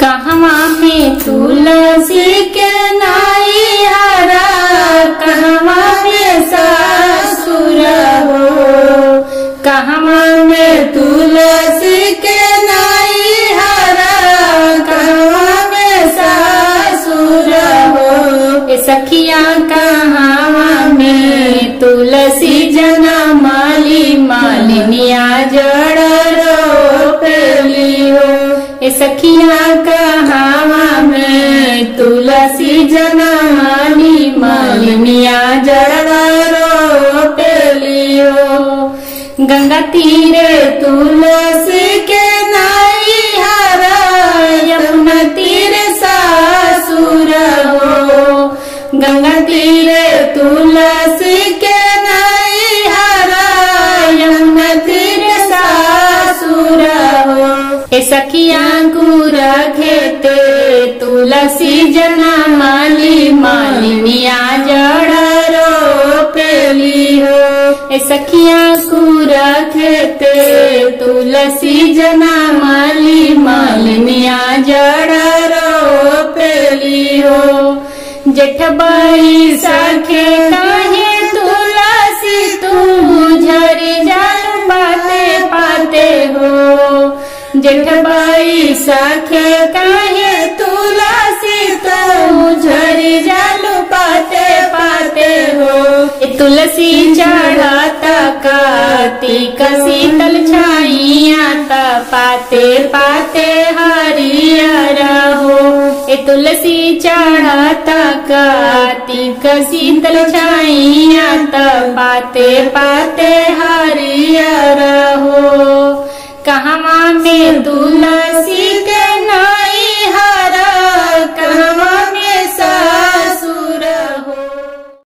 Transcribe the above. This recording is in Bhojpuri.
कहवा में तुलसी के नाई हरा, कहवा में ससुर हो। कहवा में तुलसी के नाई हरा, कहवा में ससुर हो। ए सखिया कहवा में तुलसी जना माली, मालिनिया जड़ रोपेली हो। ए सखिया कहवा में तुलसी जना माली, मालिनिया जड़ रोपेली हो। गंगा तीरे तुलसी के नाई हरा, यमुना तीरे ससुर हो। गंगा तीरे तुलसी के नाई हरा, यमुना तीरे ससुर हो। ए सखिया गुर खेते तुलसी जना माली, मालिनिया जड़ रोपेली हो। ए सखिया गुर खेते तुलसी जना माली, मालिनिया जड़ रोपेली हो। जेठबाई सखे काहे तुलसी तू झरी जालू पाते पाते हो। जेठबाई सखे काहे तुलसी तू झरी जालू पाते पाते हो। तुलसी चढ़ाता कार्तिक शीतल छाइया, पाते पाते हरियर हो। ए तुलसी चढ़ाता कार्तिक शीतल छाइया, पाते पाते हरियर हो। कहवा में तुलसी